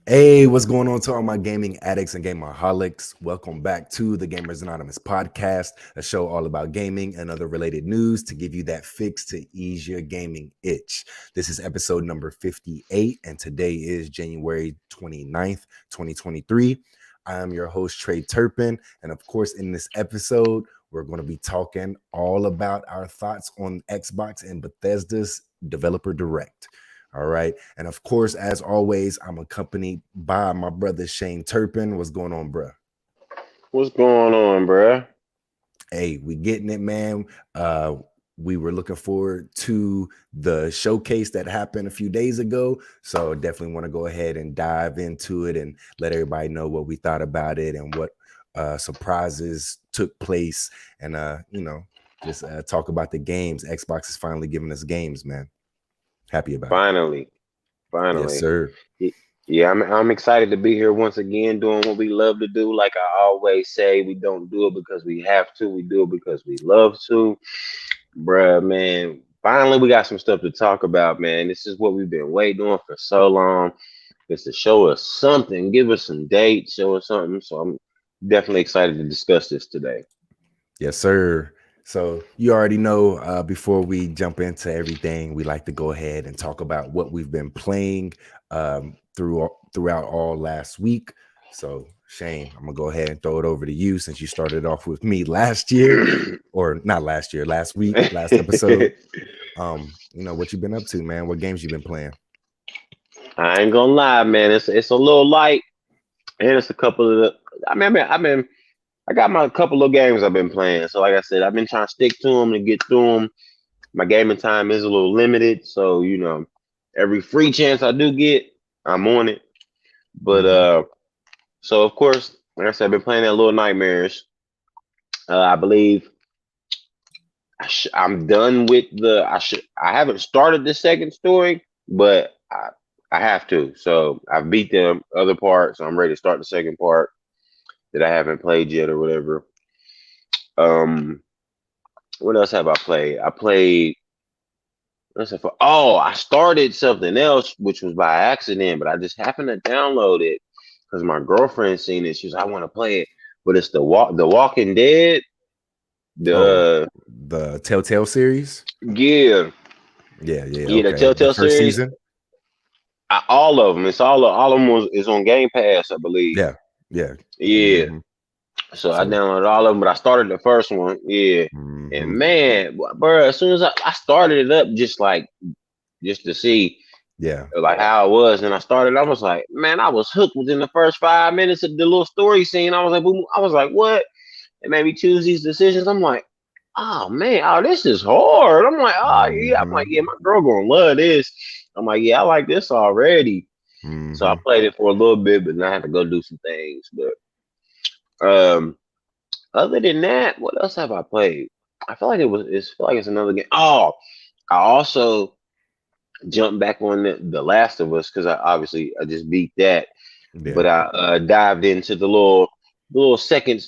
Hey, what's going on to all my gaming addicts and gamerholics? Welcome back to the Gamers Anonymous Podcast, a show all about gaming and other related news to give you that fix to ease your gaming itch. This is episode number 58, and today is January 29th, 2023. I am your host, Trey Turpin, and of course, in this episode, we're going to be talking all about our thoughts on Xbox and Bethesda's Developer Direct. All right. And of course, as always, I'm accompanied by my brother Shane Turpin. What's going on, bro? What's going on, bruh? Hey, we getting it, man. We were looking forward to the showcase that happened a few days ago. So definitely want to go ahead and dive into it and let everybody know what we thought about it and what surprises took place. And just talk about the games. Xbox is finally giving us games, man. Happy about it. Finally. Yes, sir. Yeah, I'm excited to be here once again doing what we love to do. Like I always say, we don't do it because we have to. We do it because we love to. Bruh, man. Finally, we got some stuff to talk about, man. This is what we've been waiting on for so long. It's to show us something, give us some dates, show us something. So I'm definitely excited to discuss this today. Yes, sir. So you already know, before we jump into everything, we like to go ahead and talk about what we've been playing throughout all last week. So Shane, I'm gonna go ahead and throw it over to you since you started off with me last year, or not last year, last week, last episode. What you been up to, man? What games you been playing? I ain't gonna lie, man. It's a little light, and it's a couple of the. I got my couple of games I've been playing. So like I said, I've been trying to stick to them and get through them. My gaming time is a little limited, so every free chance I do get, I'm on it. But so of course, like I said, I've been playing that Little Nightmares. I believe I'm done with the. I haven't started the second story, but I have to. So I beat the other part, so I'm ready to start the second part that I haven't played yet or whatever. Um, what else have I played? I played. I started something else, which was by accident, but I just happened to download it because my girlfriend seen it. She was, I want to play it, but it's the Walking Dead. The Telltale series. Yeah, Yeah, the okay. The Telltale first series. season. All of them. It's all of them is on Game Pass, I believe. Yeah. Yeah. Mm-hmm. So I downloaded all of them, but I started the first one. Yeah. And Mm-hmm. man, bro, as soon as I started it up, just to see like how it was, and I started, I was like, man, I was hooked within the first 5 minutes of the little story scene. I was like, boom, I was like, what? It made me choose these decisions. I'm like, oh man, this is hard. I'm like, oh yeah. I'm like, yeah, my girl gonna love this. I'm like, yeah, I like this already. So I played it for a little bit, but then I had to go do some things. But other than that, what else have I played? I feel like it's another game. Oh, I also jumped back on the Last of Us because I just beat that. But I dived into the little second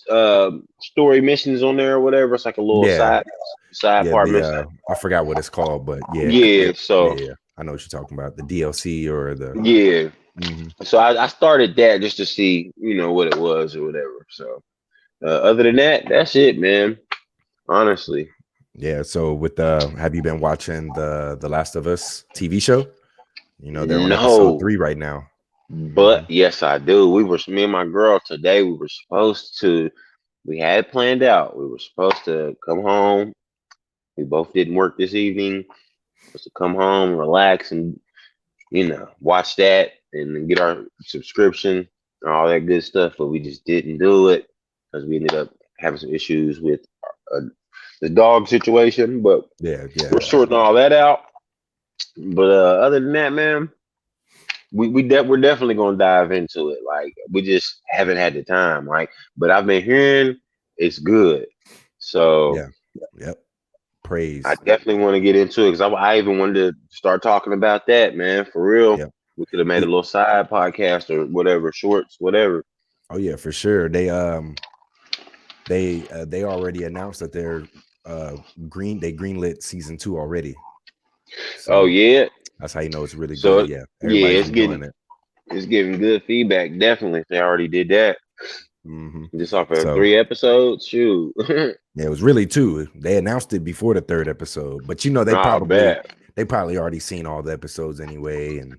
story missions on there or whatever. It's like a little side part mission. I forgot what it's called, but Yeah, so I know what you're talking about, the DLC or the yeah. So I started that just to see, what it was or whatever. So other than that, that's it, man. Honestly. Yeah. So with have you been watching the Last of Us TV show? They're on episode 3 right now. But yes, I do. Me and my girl today, we had planned out. We were supposed to come home. We both didn't work this evening. Supposed to come home, relax, and watch that and then get our subscription and all that good stuff. But we just didn't do it because we ended up having some issues with the dog situation. But we're sorting all that out. But other than that, man, we're definitely gonna dive into it. Like we just haven't had the time. Like, but I've been hearing it's good. So praise. I definitely want to get into it because I even wanted to start talking about that, man. For real. We could have made a little side podcast or whatever, shorts, whatever. Oh yeah, for sure. They already announced that they're greenlit season 2 already. So oh yeah, that's how you know it's really so good. Yeah, everybody's enjoying it. It's giving good feedback. Definitely, they already did that. Mm-hmm. Just off of So 3 episodes. Shoot. yeah, it was really 2. They announced it before the 3rd episode, but they Nah, bad. probably already seen all the episodes anyway, and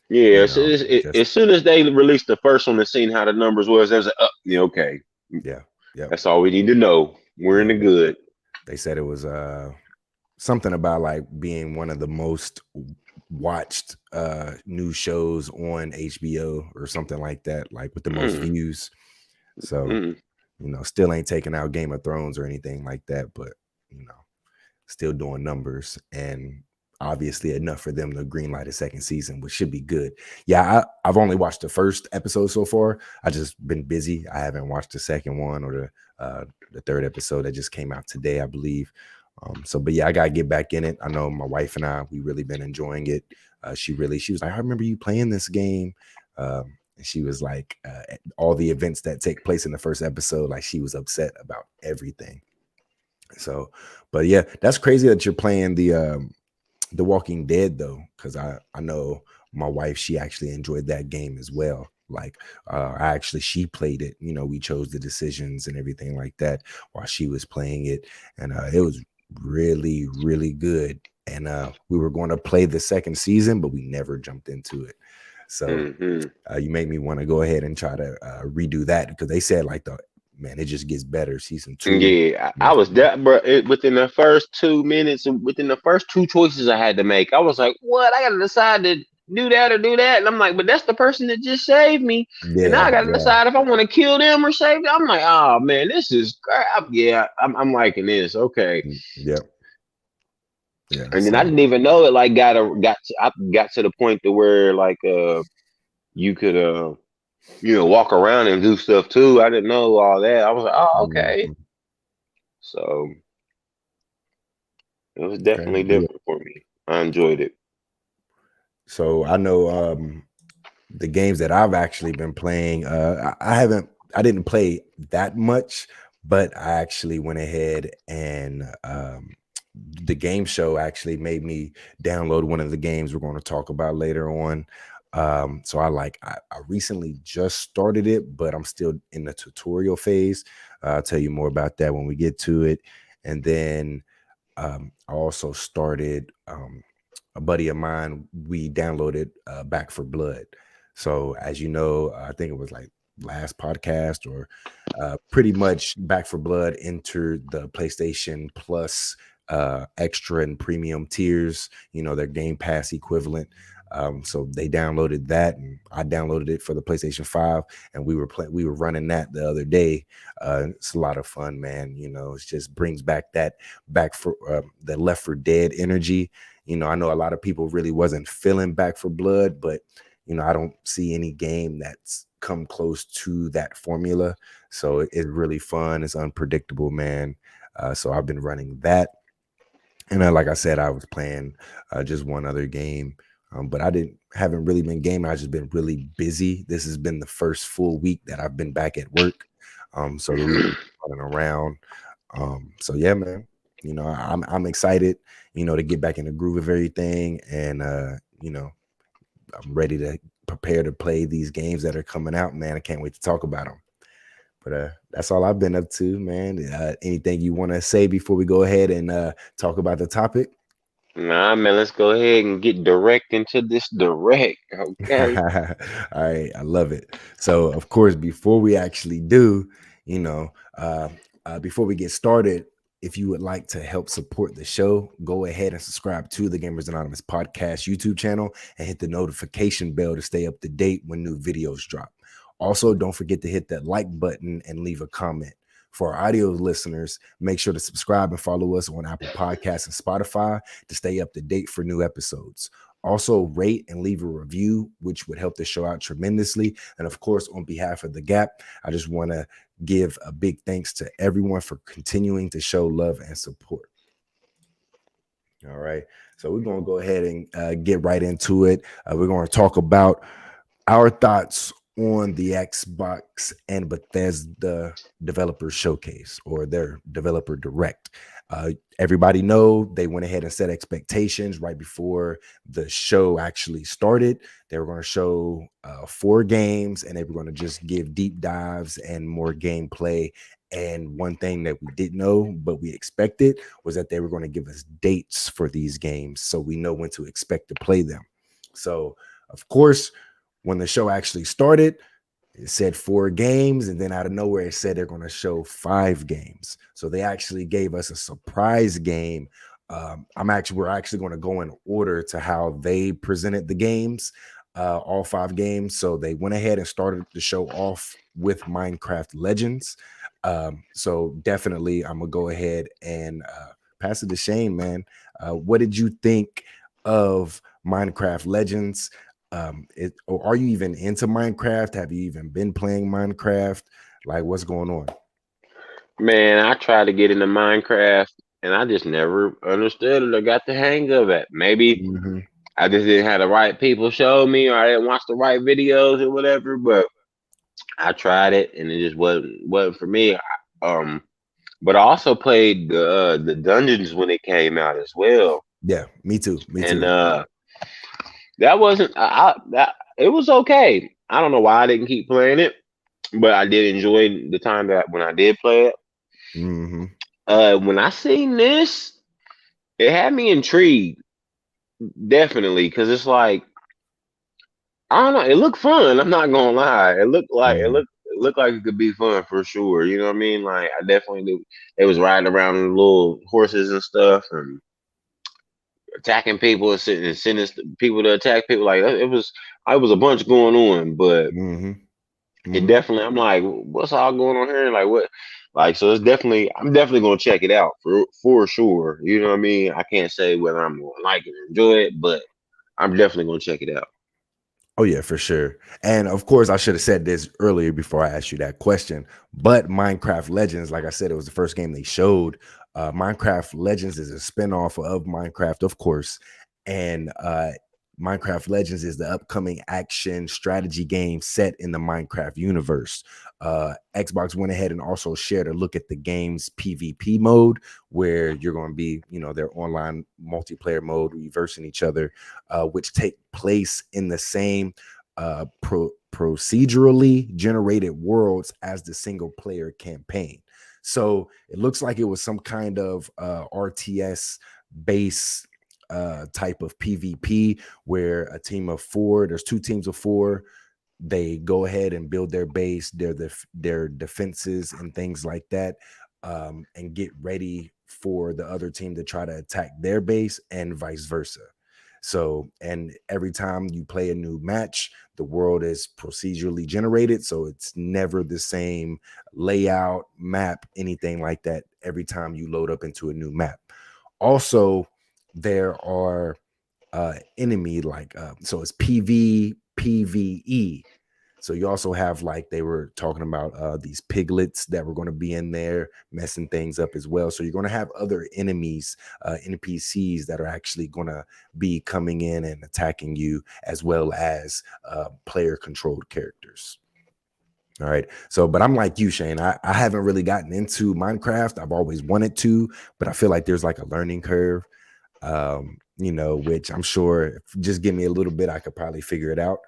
Yeah, so as just soon as they released the first one and seen how the numbers was, they was like, yeah, okay. yeah, yep, That's all we need to know. We're in yeah. the good. They said it was something about like being one of the most watched new shows on HBO or something like that, like with the most views. So still ain't taking out Game of Thrones or anything like that, but still doing numbers, and obviously enough for them to greenlight a second season, which should be good. Yeah, I've only watched the first episode so far. I just been busy. I haven't watched the second one or the 3rd episode that just came out today, I believe. But yeah, I gotta get back in it. I know my wife and we really been enjoying it. She was like, I remember you playing this game. And she was like, all the events that take place in the first episode, like she was upset about everything. So, but yeah, that's crazy that you're playing the Walking Dead though, because I know my wife, she actually enjoyed that game as well. Like she played it, we chose the decisions and everything like that while she was playing it, and it was really, really good. And we were going to play the second season, but we never jumped into it. So you made me want to go ahead and try to redo that, because they said like it just gets better. Season 2. Yeah, I was that, bro. Within the first 2 minutes, and within the first 2 choices I had to make, I was like, "What? I gotta decide to do that or do that." And I'm like, "But that's the person that just saved me, and now I gotta decide if I want to kill them or save them." I'm like, "Oh man, this is crap." Yeah, I'm liking this. Okay. Yep. Yeah. And then I didn't even know it. Like, I got to the point to where like you could walk around and do stuff too. I didn't know all that. I was like, "Oh, okay." So it was definitely different for me. I enjoyed it. So I know the games that I've actually been playing, I didn't play that much, but I actually went ahead and the game show actually made me download one of the games we're going to talk about later on. So I recently just started it, but I'm still in the tutorial phase. I'll tell you more about that when we get to it. And then I also started a buddy of mine, we downloaded Back 4 Blood. So as you know, I think it was like last podcast or pretty much Back 4 Blood entered the PlayStation Plus extra and premium tiers, their Game Pass equivalent. So they downloaded that, and I downloaded it for the PlayStation 5, and we were running that the other day. It's a lot of fun, man. It just brings back the Left 4 Dead energy. I know a lot of people really wasn't feeling Back 4 Blood, but I don't see any game that's come close to that formula. So it's really fun. It's unpredictable, man. So I've been running that. And like I said, I was playing just one other game, but haven't really been gaming. I've just been really busy. This has been the first full week that I've been back at work. So the week running around. So yeah, man, I'm excited, to get back in the groove of everything. And, I'm ready to prepare to play these games that are coming out, man. I can't wait to talk about them. But that's all I've been up to, man. Anything you want to say before we go ahead and talk about the topic? Nah, man, let's go ahead and get direct into this direct. Okay. All right, I love it. So, of course, before we actually do, before we get started, if you would like to help support the show, go ahead and subscribe to the Gamers Anonymous Podcast YouTube channel and hit the notification bell to stay up to date when new videos drop. Also, don't forget to hit that like button and leave a comment. For our audio listeners, make sure to subscribe and follow us on Apple Podcasts and Spotify to stay up to date for new episodes. Also, rate and leave a review, which would help the show out tremendously. And of course, on behalf of The Gap, I just want to give a big thanks to everyone for continuing to show love and support. All right. So we're going to go ahead and get right into it. We're going to talk about our thoughts on the Xbox and Bethesda developer showcase or their developer direct. Everybody know they went ahead and set expectations right before the show actually started. They were going to show 4 games, and they were going to just give deep dives and more gameplay. And one thing that we didn't know, but we expected, was that they were going to give us dates for these games so we know when to expect to play them. So, of course, when the show actually started, it said 4 games, and then out of nowhere, it said they're going to show 5 games. So they actually gave us a surprise game. We're actually going to go in order to how they presented the games, all 5 games. So they went ahead and started the show off with Minecraft Legends. So definitely, I'm gonna go ahead and pass it to Shane, man. What did you think of Minecraft Legends? Or are you even into Minecraft? Have you even been playing Minecraft? Like, what's going on? Man, I tried to get into Minecraft and I just never understood it or got the hang of it. Maybe I just didn't have the right people show me, or I didn't watch the right videos or whatever. But I tried it and it just wasn't for me. But I also played the dungeons when it came out as well. Yeah, me too. And that wasn't that it was okay. I don't know why I didn't keep playing it, but I did enjoy the time that when I did play it. When I seen this, it had me intrigued, definitely, because it's like, I don't know, it looked fun. I'm not gonna lie, it looked like it could be fun for sure. You know what I mean? Like, I definitely knew they was riding around in little horses and stuff and attacking people and sending people to attack people. Like, it was a bunch going on, but it definitely, I'm like, what's all going on here? Like, what? Like, so I'm definitely gonna check it out for sure. You know what I mean? I can't say whether I'm gonna like it or enjoy it, but I'm definitely gonna check it out. Oh yeah, for sure. And of course, I should have said this earlier before I asked you that question. But Minecraft Legends, like I said, it was the first game they showed. Minecraft Legends is a spinoff of Minecraft, of course, and Minecraft Legends is the upcoming action strategy game set in the Minecraft universe. Xbox went ahead and also shared a look at the game's PvP mode, where you're going to be, their online multiplayer mode, reversing each other, which take place in the same procedurally generated worlds as the single player campaign. So it looks like it was some kind of RTS base type of PvP, where a team of 4, there's 2 teams of 4, they go ahead and build their base, their defenses and things like that, and get ready for the other team to try to attack their base, and vice versa. So, and every time you play a new match, the world is procedurally generated, so it's never the same layout, map, anything like that every time you load up into a new map. Also, there are enemy, like so it's PvE. So you also have, like, they were talking about these piglets that were going to be in there messing things up as well. So you're going to have other enemies, NPCs, that are actually going to be coming in and attacking you, as well as player controlled characters. All right. So, but I'm like you, Shane. I haven't really gotten into Minecraft. I've always wanted to, but I feel like there's like a learning curve, which I'm sure, just give me a little bit, I could probably figure it out.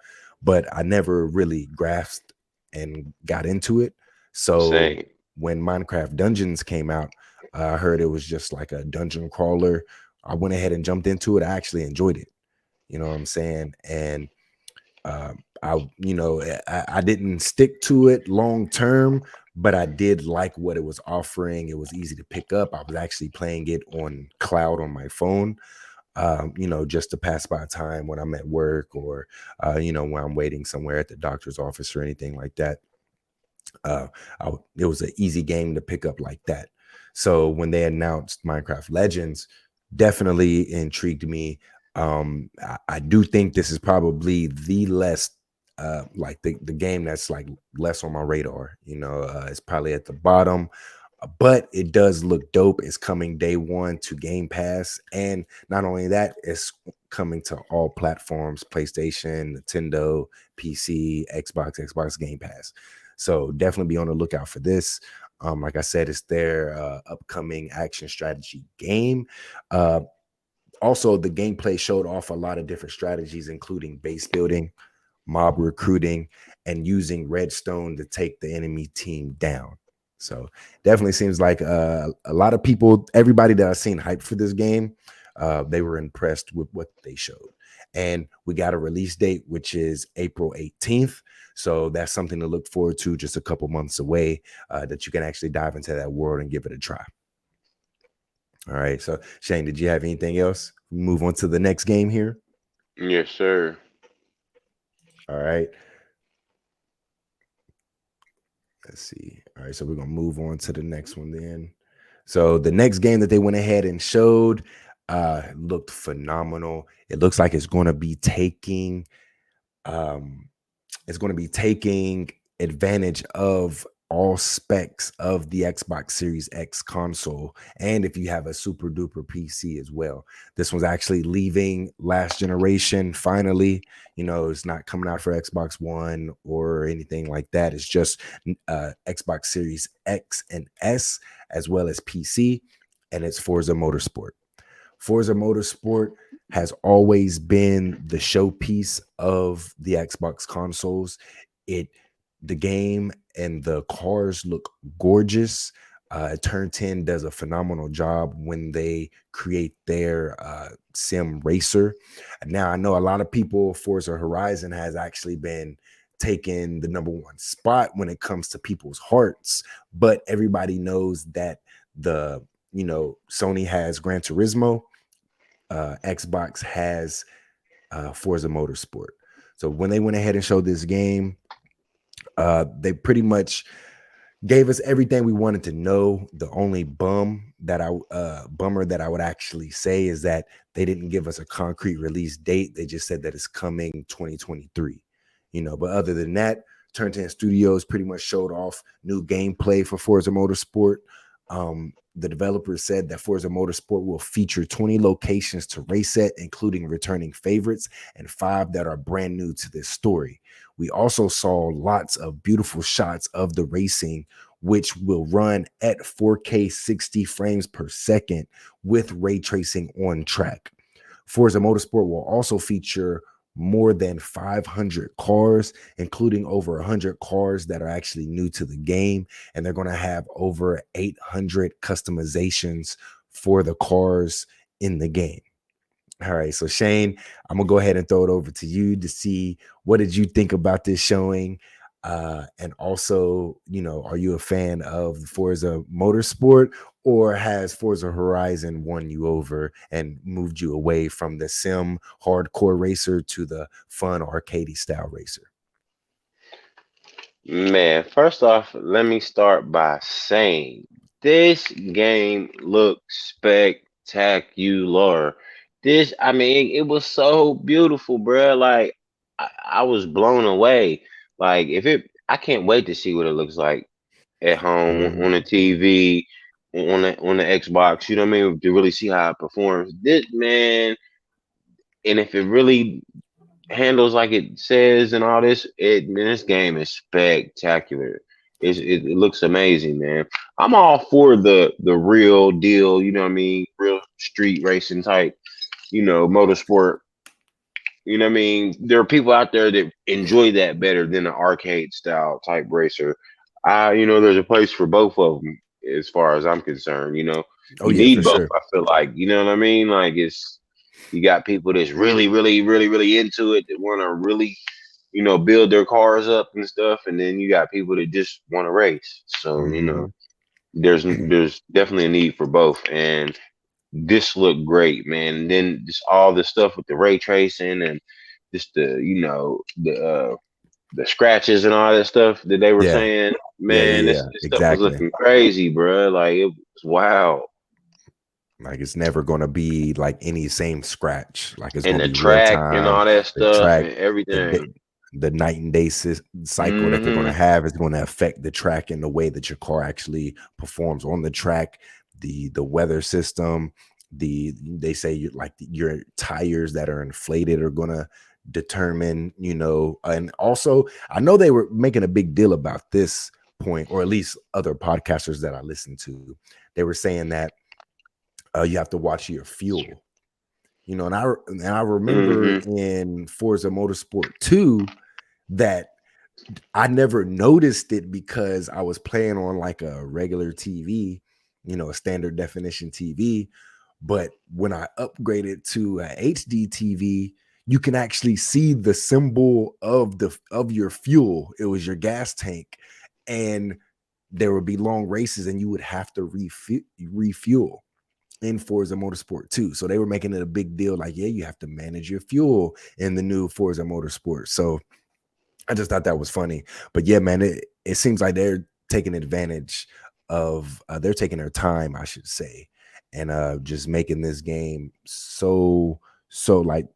But I never really grasped and got into it. So when Minecraft Dungeons came out, I heard it was just like a dungeon crawler. I went ahead and jumped into it. I actually enjoyed it. You know what I'm saying? And I didn't stick to it long term, but I did like what it was offering. It was easy to pick up. I was actually playing it on cloud on my phone, just to pass by time when I'm at work, or, when I'm waiting somewhere at the doctor's office or anything like that. It was an easy game to pick up like that. So when they announced Minecraft Legends, definitely intrigued me. I do think this is probably the less like the game that's like less on my radar. It's probably at the bottom. But it does look dope. It's coming day one to Game Pass. And not only that, it's coming to all platforms, PlayStation, Nintendo, PC, Xbox Game Pass. So definitely be on the lookout for this. Like I said, it's their upcoming action strategy game. Also, the gameplay showed off a lot of different strategies, including base building, mob recruiting, and using redstone to take the enemy team down. So definitely seems like a lot of people, everybody that I've seen hyped for this game, they were impressed with what they showed. And we got a release date, which is April 18th. So that's something to look forward to, just a couple months away, that you can actually dive into that world and give it a try. All right. So Shane, did you have anything else? Move on to the next game here. Yes, sir. All right. Let's see. All right, so we're gonna move on to the next one then. So the next game that they went ahead and showed looked phenomenal. It looks like it's going to be taking advantage of all specs of the Xbox Series X console, and if you have a super duper PC as well. This one's actually leaving last generation finally. You know, it's not coming out for Xbox One or anything like that. It's just Xbox Series X and S, as well as PC, and it's Forza Motorsport. Forza Motorsport has always been the showpiece of the Xbox consoles. The game and the cars look gorgeous. Turn 10 does a phenomenal job when they create their sim racer. Now, I know a lot of people, Forza Horizon has actually been taking the number one spot when it comes to people's hearts, but everybody knows that Sony has Gran Turismo, Xbox has Forza Motorsport. So when they went ahead and showed this game, they pretty much gave us everything we wanted to know. The only bummer that I would actually say is that they didn't give us a concrete release date. They just said that it's coming 2023. But other than that, Turn 10 Studios pretty much showed off new gameplay for Forza Motorsport. The developers said that Forza Motorsport will feature 20 locations to race at, including returning favorites, and 5 that are brand new to this story. We also saw lots of beautiful shots of the racing, which will run at 4K 60 frames per second with ray tracing on track. Forza Motorsport will also feature more than 500 cars, including over 100 cars that are actually new to the game. And they're going to have over 800 customizations for the cars in the game. All right, so Shane, I'm gonna go ahead and throw it over to you to see, what did you think about this showing? And also, are you a fan of Forza Motorsport, or has Forza Horizon won you over and moved you away from the sim hardcore racer to the fun arcadey style racer? Man, first off, let me start by saying this game looks spectacular. It was so beautiful, bro. Like, I was blown away. Like, I can't wait to see what it looks like at home on the TV, on the Xbox. You know what I mean? To really see how it performs. This, man, and if it really handles like it says and all this, this game is spectacular. It looks amazing, man. I'm all for the real deal, you know what I mean, real street racing type, motorsport. You know what I mean? There are people out there that enjoy that better than an arcade style type racer. There's a place for both of them as far as I'm concerned. Oh, You yeah, need for both. sure. I feel like, you know what I mean? Like, you got people that's really, really, really, really into it, that want to really, build their cars up and stuff, and then you got people that just want to race. So there's definitely a need for both, and this looked great, man. And then just all the stuff with the ray tracing and just the scratches and all that stuff that they were saying, man. This stuff was looking crazy, bro. Like, it was wow. Like, it's never going to be like any same scratch. Like, it's And going to the be real track time. and all that The stuff track, and everything. the night and day cycle that they're going to have is going to affect the track and the way that your car actually performs on the track. The weather system, they say like your tires that are inflated are going to determine, and also I know they were making a big deal about this point, or at least other podcasters that I listened to. They were saying that you have to watch your fuel, and I remember in Forza Motorsport 2 that I never noticed it because I was playing on like a regular TV, a standard definition TV. But when I upgraded to a HD TV, you can actually see the symbol of your fuel. It was your gas tank, and there would be long races, and you would have to refuel in Forza Motorsport 2. So they were making it a big deal, like, yeah, you have to manage your fuel in the new Forza Motorsport. So I just thought that was funny. But yeah, man, it seems like they're taking advantage of they're taking their time, I should say, and just making this game so like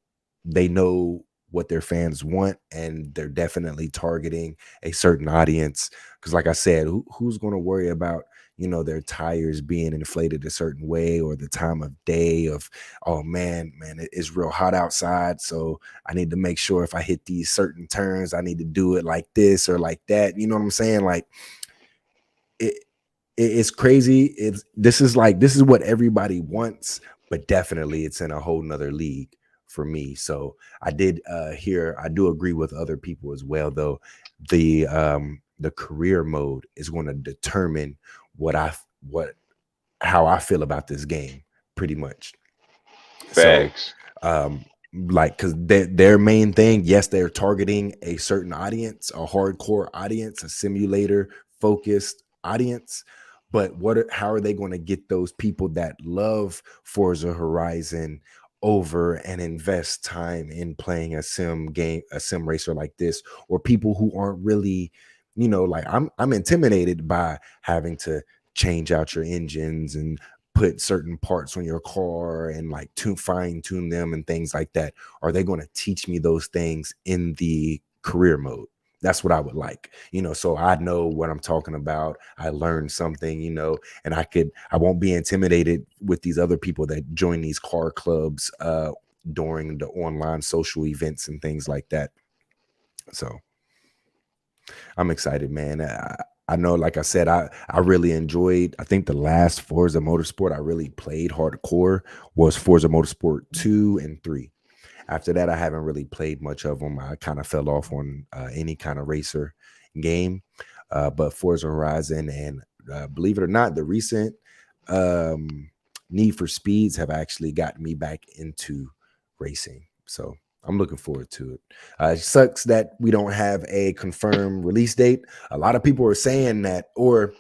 they know what their fans want, and they're definitely targeting a certain audience. Because like I said, who's going to worry about their tires being inflated a certain way, or the time of day of, oh man, it's real hot outside, so I need to make sure if I hit these certain turns, I need to do it like this or like that. You know what I'm saying? Like it's crazy. This is what everybody wants, but definitely it's in a whole nother league for me. So I do agree with other people as well, though. The career mode is going to determine how I feel about this game, pretty much. Facts. So like, because their main thing, yes, they're targeting a certain audience, a hardcore audience, a simulator focused audience, but how are they going to get those people that love Forza Horizon over and invest time in playing a sim racer like this, or people who aren't really, like I'm intimidated by having to change out your engines and put certain parts on your car and like fine tune them and things like that. Are they going to teach me those things in the career mode? That's what I would like, so I know what I'm talking about. I learned something, and I won't be intimidated with these other people that join these car clubs during the online social events and things like that. So I'm excited, man. I know, like I said, I really enjoyed, I think the last Forza Motorsport I really played hardcore was Forza Motorsport 2 and 3. After that, I haven't really played much of them. I kind of fell off on any kind of racer game. But Forza Horizon and believe it or not, the recent Need for Speeds have actually gotten me back into racing. So I'm looking forward to it. It sucks that we don't have a confirmed release date. A lot of people are saying that, or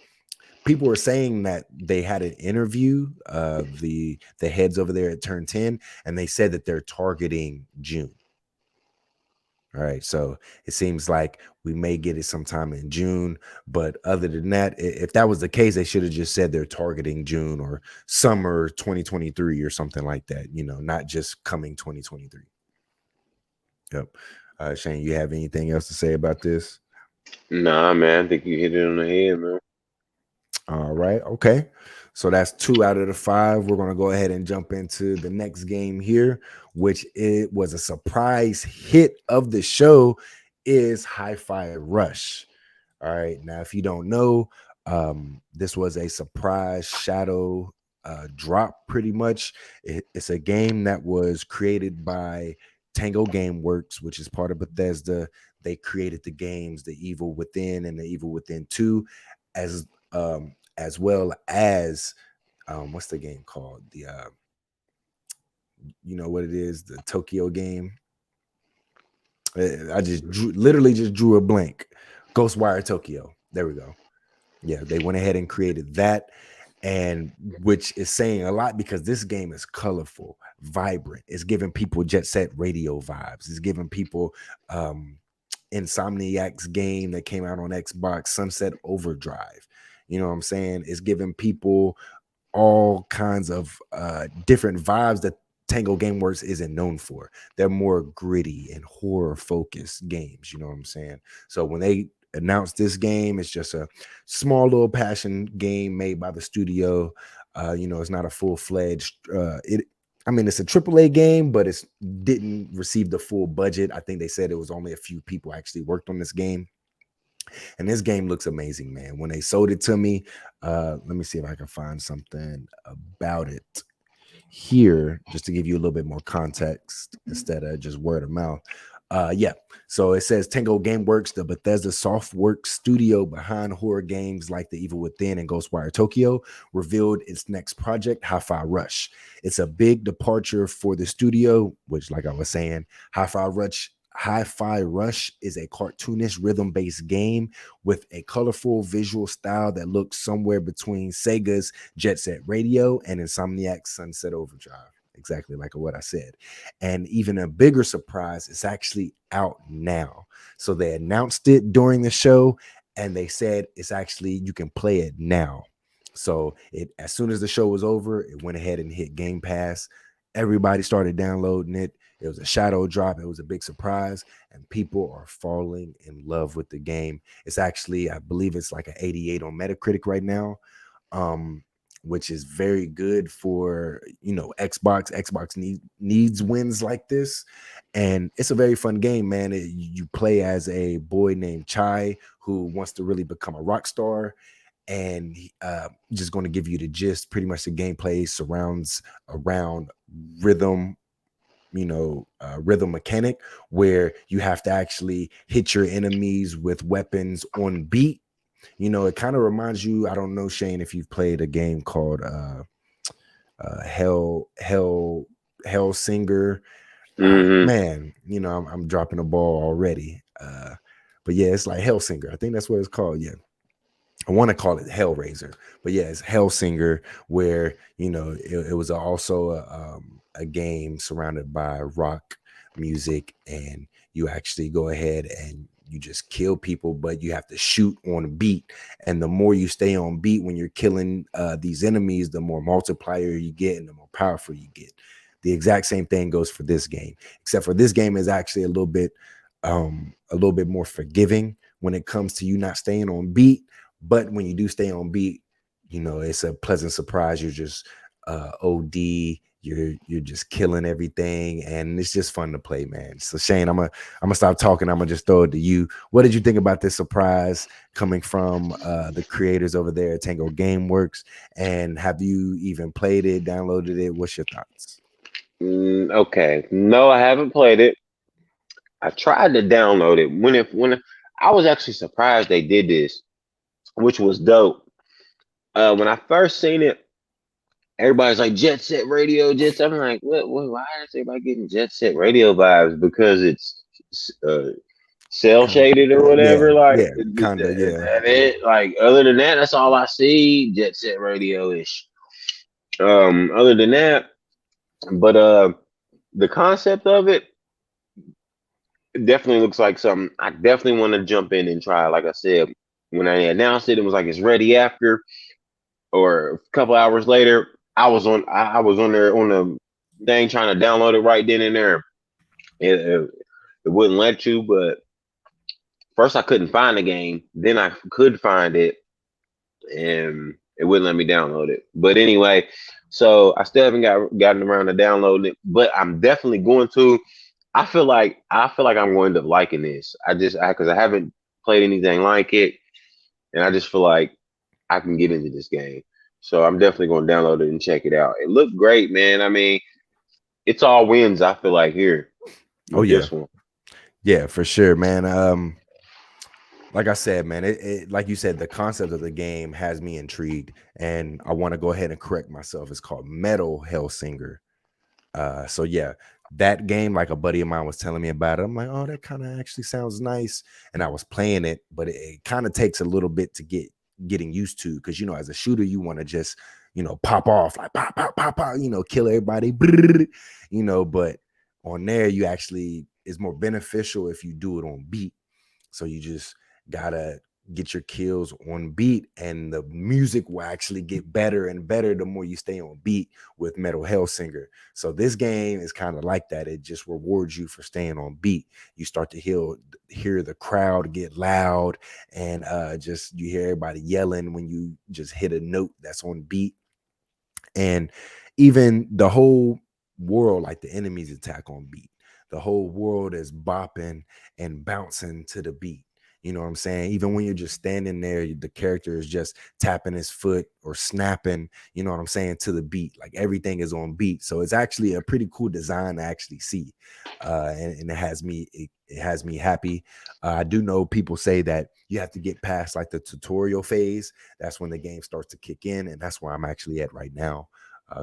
people are saying that they had an interview of the heads over there at Turn 10, and they said that they're targeting June. All right, so it seems like we may get it sometime in June, but other than that, if that was the case, they should have just said they're targeting June or summer 2023 or something like that, not just coming 2023. Yep. Shane, you have anything else to say about this? Nah, man, I think you hit it on the head, man. All right. Okay. So that's 2 out of the 5. We're going to go ahead and jump into the next game here, which it was a surprise hit of the show, is Hi-Fi Rush. All right. Now, if you don't know, this was a surprise shadow drop, pretty much. It's a game that was created by Tango Gameworks, which is part of Bethesda. They created the games The Evil Within and The Evil Within 2, as well as what's the game called? The you know what it is, the Tokyo game. I just literally drew a blank. Ghostwire Tokyo. There we go. Yeah, they went ahead and created that, and which is saying a lot because this game is colorful, vibrant. It's giving people Jet Set Radio vibes. It's giving people Insomniac's game that came out on Xbox, Sunset Overdrive. You know what I'm saying? It's giving people all kinds of different vibes that Tango Gameworks isn't known for. They're more gritty and horror focused games. You know what I'm saying? So when they announced this game, it's just a small little passion game made by the studio. It's not a full-fledged it's a AAA game, but it didn't receive the full budget. I think they said it was only a few people actually worked on this game. And this game looks amazing, man. When they sold it to me, let me see if I can find something about it here, just to give you a little bit more context instead of just word of mouth. So it says Tango Gameworks, the Bethesda Softworks studio behind horror games like The Evil Within and Ghostwire Tokyo, revealed its next project, Hi-Fi Rush. It's a big departure for the studio, which, like I was saying, Hi-Fi Rush is a cartoonish rhythm-based game with a colorful visual style that looks somewhere between Sega's Jet Set Radio and Insomniac's Sunset Overdrive. Exactly like what I said. And even a bigger surprise, it's actually out now. So they announced it during the show, and they said it's actually, you can play it now. So as soon as the show was over, it went ahead and hit Game Pass. Everybody started downloading it. It was a shadow drop. It was a big surprise, and people are falling in love with the game. It's actually, I believe it's like an 88 on Metacritic right now, which is very good for, Xbox. Xbox needs wins like this, and it's a very fun game, man. You play as a boy named Chai who wants to really become a rock star, and just going to give you the gist. Pretty much the gameplay surrounds around rhythm mechanic, where you have to actually hit your enemies with weapons on beat. It kind of reminds you, I don't know, Shane, if you've played a game called Hellsinger. Man, I'm dropping the ball already. But yeah, it's like Hellsinger. I think that's what it's called. Yeah. I want to call it Hellraiser, but yeah, it's Hellsinger, where, it was also a game surrounded by rock music, and you actually go ahead and you just kill people, but you have to shoot on beat. And the more you stay on beat when you're killing these enemies, the more multiplier you get and the more powerful you get. The exact same thing goes for this game, except for this game is actually a little bit more forgiving when it comes to you not staying on beat. But when you do stay on beat, it's a pleasant surprise. You're just OD. You're just killing everything, and it's just fun to play, man. So Shane, I'm gonna stop talking. I'm gonna just throw it to you. What did you think about this surprise coming from the creators over there at Tango Gameworks? And have you even played it, downloaded it? What's your thoughts? Okay, no, I haven't played it. I tried to download it when I was actually surprised they did this, which was dope. When I first seen it, everybody's like Jet Set Radio, Jet Set. I'm like, what? Why is everybody getting Jet Set Radio vibes? Because it's cell shaded or whatever. Kind of. It. Like, other than that, that's all I see. Jet Set Radio ish. Other than that, but the concept of it definitely looks like something I definitely want to jump in and try. Like I said, when I announced it, it was like it's ready after, or a couple hours later, I was on there on the thing trying to download it right then and there. It wouldn't let you, but first I couldn't find the game, then I could find it, and it wouldn't let me download it. But anyway, so I still haven't gotten around to downloading it, but I'm definitely going to. I feel like I'm going to liking this. Because I haven't played anything like it, and I just feel like I can get into this game. So I'm definitely going to download it and check it out. It looked great, man. I mean, it's all wins, I feel like, here. Oh yeah. Yeah, for sure, man. Like I said, man, it like you said, the concept of the game has me intrigued, and I want to go ahead and correct myself. It's called Metal Hellsinger. So yeah, that game, like a buddy of mine was telling me about it. I'm like, oh, that kind of actually sounds nice. And I was playing it, but it kind of takes a little bit to getting used to, because as a shooter, you want to just pop off, like pop, kill everybody, but on there you actually is more beneficial if you do it on beat. So you just gotta get your kills on beat, and the music will actually get better and better the more you stay on beat with Metal Hellsinger. So this game is kind of like that. It just rewards you for staying on beat. You start to hear the crowd get loud, and just you hear everybody yelling when you just hit a note that's on beat. And even the whole world, like the enemies attack on beat. The whole world is bopping and bouncing to the beat. You know what I'm saying? Even when you're just standing there, the character is just tapping his foot or snapping, you know what I'm saying, to the beat. Like everything is on beat. So it's actually a pretty cool design to actually see. And it has me happy. I do know people say that you have to get past like the tutorial phase. That's when the game starts to kick in. And that's where I'm actually at right now.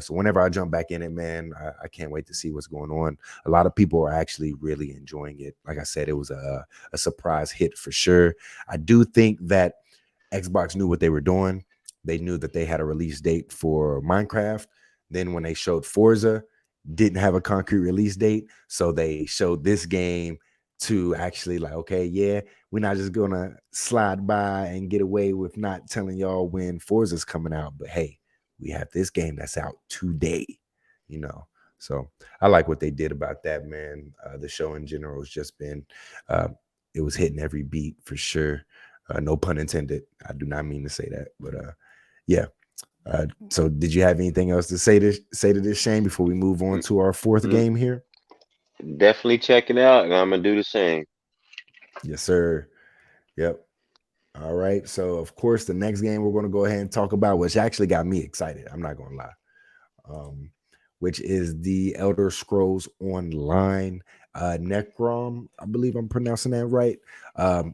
So whenever I jump back in it, man, I can't wait to see what's going on. A lot of people are actually really enjoying it. Like I said, it was a surprise hit for sure. I do think that Xbox knew what they were doing. They knew that they had a release date for Minecraft. Then when they showed Forza, didn't have a concrete release date. So they showed this game to actually like, okay, yeah, we're not just going to slide by and get away with not telling y'all when Forza's coming out. But hey, we have this game that's out today, you know. So I like what they did about that, man. The show in general has just been, it was hitting every beat for sure. No pun intended. I do not mean to say that, but yeah. So did you have anything else to say to this, Shane, before we move on to our fourth game here? Definitely check it out, and I'm gonna do the same. Yes, sir. Yep. All right. So of course, the next game we're going to go ahead and talk about, which actually got me excited, I'm not going to lie, which is the Elder Scrolls Online Necrom. I believe I'm pronouncing that right.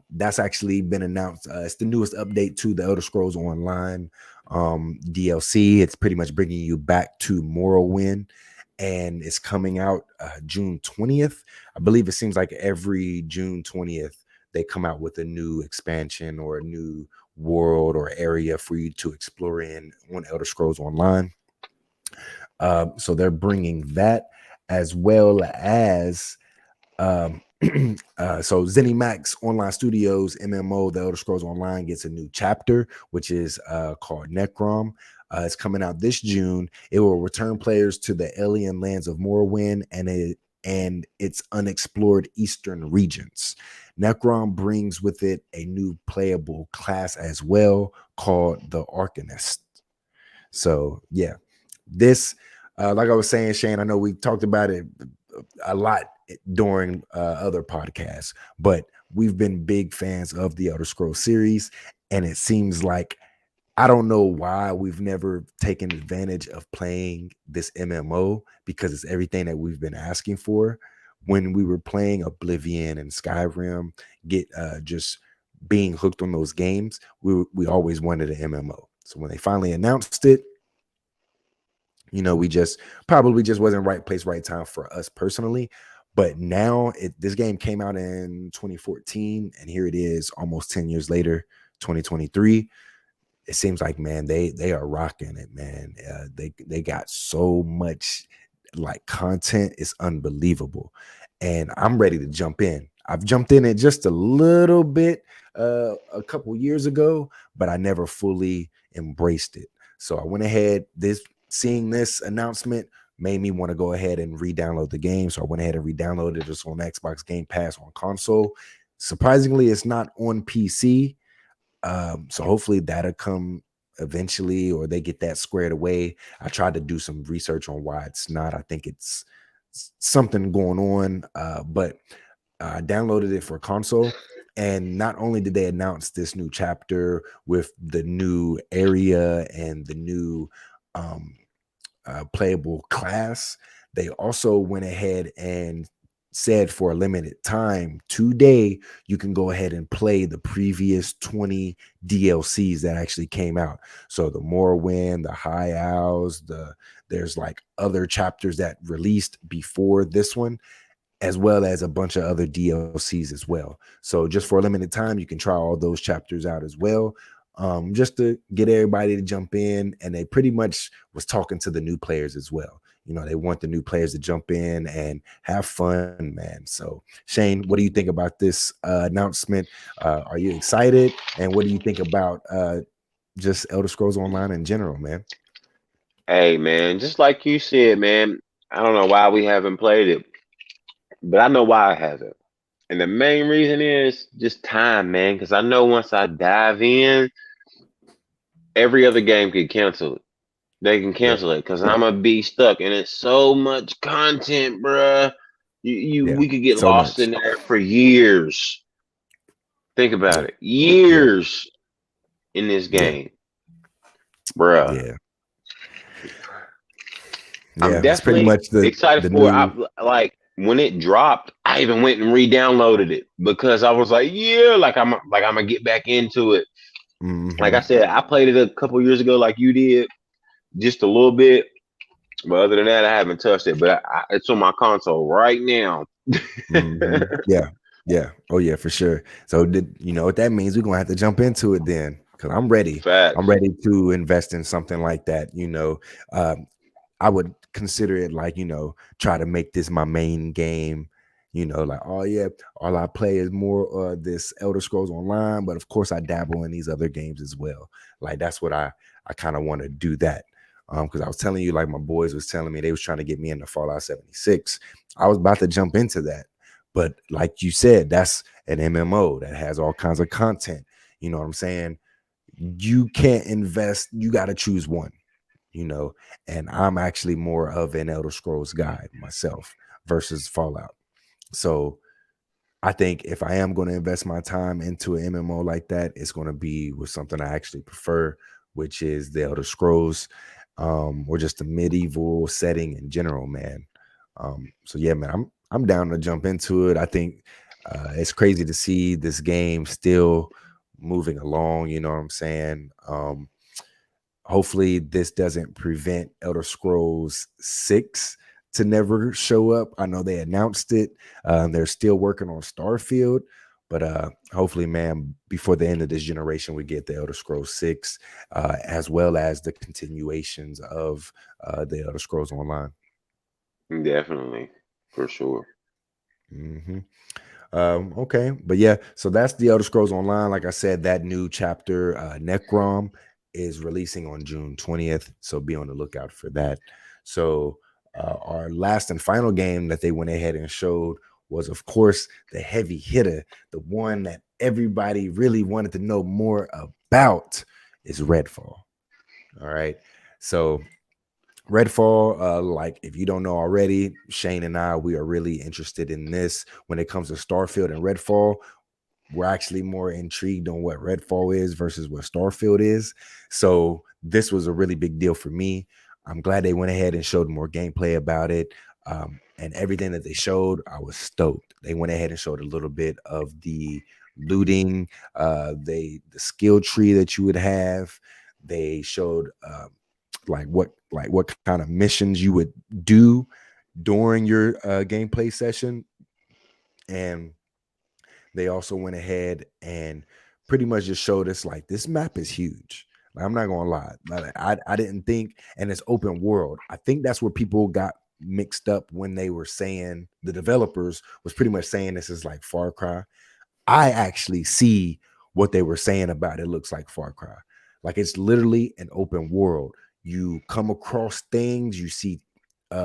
That's actually been announced. It's the newest update to the Elder Scrolls Online DLC. It's pretty much bringing you back to Morrowind, and it's coming out June 20th. I believe it seems like every June 20th they come out with a new expansion or a new world or area for you to explore in on Elder Scrolls Online. So they're bringing that, as well as so ZeniMax Online Studios MMO, The Elder Scrolls Online, gets a new chapter, which is called Necrom. It's coming out this June. It will return players to the alien lands of Morrowind and its unexplored eastern regions. Necrom brings with it a new playable class as well, called the Arcanist. So yeah, this, like I was saying, Shane, I know we talked about it a lot during other podcasts, but we've been big fans of the Elder Scrolls series, and it seems like, I don't know why we've never taken advantage of playing this MMO, because it's everything that we've been asking for. When we were playing Oblivion and Skyrim, just being hooked on those games, we always wanted an MMO. So when they finally announced it, you know, we just probably just wasn't right place, right time for us personally. But now this game came out in 2014, and here it is almost 10 years later, 2023. It seems like, man, they are rocking it, man. They got so much like content. It's unbelievable, and I'm ready to jump in. I've jumped in it just a little bit a couple years ago, but I never fully embraced it. So I went ahead. Seeing this announcement made me want to go ahead and re-download the game. So I went ahead and re-downloaded it. It's on Xbox Game Pass on console. Surprisingly, it's not on PC. So hopefully that'll come eventually, or they get that squared away. I tried to do some research on why it's not. I think it's something going on, but I downloaded it for console. And not only did they announce this new chapter with the new area and the new playable class, they also went ahead and said for a limited time today, you can go ahead and play the previous 20 DLCs that actually came out. So the Morrowind, the High Owls, there's like other chapters that released before this one, as well as a bunch of other DLCs as well. So just for a limited time, you can try all those chapters out as well. Just to get everybody to jump in. And they pretty much was talking to the new players as well. they want the new players to jump in and have fun, man. So Shane, what do you think about this announcement? Are you excited? And what do you think about just Elder Scrolls Online in general, man? Hey, man, just like you said, man, I don't know why we haven't played it, but I know why I haven't. And the main reason is just time, man, because I know once I dive in, every other game can cancel it. They can Yeah, cancel it because I'm gonna be stuck, and it's so much content, bruh. yeah, We could get so lost much. in there for years. Think about Yeah, it, yeah, years in this yeah, game, bruh. yeah, I'm yeah. It's pretty definitely much the excited the for it. new. Like when it dropped, I even went and re-downloaded it because I was like, yeah, like I'm gonna get back into it. Like I Mm-hmm. said, I played it a couple years ago, like you did, just a little bit. But other than that, I haven't touched it. But it's on my console right now. Mm-hmm. Yeah, yeah. Oh yeah, for sure. So what that means? We're gonna have to jump into it then, because I'm ready. I'm Facts. ready to invest in something like that. Um, I would consider it like, try to make this my main game. Like, oh yeah, all I play is more this Elder Scrolls Online, but of course I dabble in these other games as well. Like that's what I kind of want to do that. Because I was telling you, like my boys was telling me they was trying to get me into Fallout 76. I was about to jump into that. But like you said, that's an MMO that has all kinds of content. You know what I'm saying? You can't invest, you got to choose one, you know, and I'm actually more of an Elder Scrolls guy myself versus Fallout. So I think if I am going to invest my time into an MMO like that, it's going to be with something I actually prefer, which is the Elder Scrolls, or just the medieval setting in general, man. So yeah, man, I'm down to jump into it. I think it's crazy to see this game still moving along. You know what I'm saying? Hopefully this doesn't prevent Elder Scrolls 6 to never show up. I know they announced it. They're still working on Starfield, but hopefully, man, before the end of this generation, we get the Elder Scrolls 6, as well as the continuations of the Elder Scrolls Online. Definitely, for sure. Mm-hmm. Okay, but yeah, so that's the Elder Scrolls Online. Like I said, that new chapter, Necrom, is releasing on June 20th, so be on the lookout for that. So our last and final game that they went ahead and showed was, of course, the heavy hitter, the one that everybody really wanted to know more about, is Redfall. All right, so Redfall, like if you don't know already, Shane and I, we are really interested in this. When it comes to Starfield and Redfall, we're actually more intrigued on what Redfall is versus what Starfield is. So this was a really big deal for me. I'm glad they went ahead and showed more gameplay about it. And everything that they showed, I was stoked. They went ahead and showed a little bit of the looting, the skill tree that you would have. They showed what kind of missions you would do during your gameplay session, and they also went ahead and pretty much just showed us like this map is huge. Like, I'm not gonna lie, like, I didn't think, and it's open world. I think that's where people got mixed up when they were saying, the developers was pretty much saying this is like Far Cry. I actually see what they were saying about it looks like Far Cry. Like it's literally an open world. You come across things, you see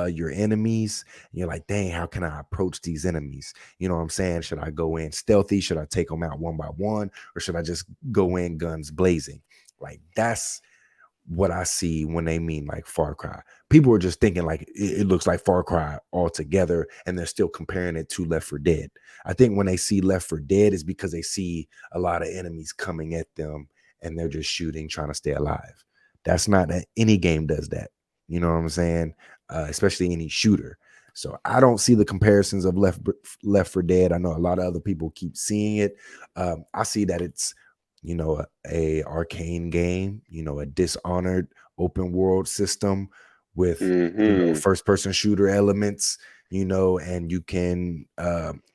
your enemies, and you're like, dang, how can I approach these enemies? You know what I'm saying? Should I go in stealthy? Should I take them out one by one? Or should I just go in guns blazing? Like that's what I see when they mean like Far Cry. People are just thinking like it looks like Far Cry altogether, and they're still comparing it to Left 4 Dead. I think when they see Left 4 Dead is because they see a lot of enemies coming at them and they're just shooting, trying to stay alive. That's not any game does that. You know what I'm saying? Especially any shooter. So I don't see the comparisons of Left 4 Dead. I know a lot of other people keep seeing it. I see that it's a arcane game, a Dishonored open world system with Mm-hmm. first person shooter elements, and you can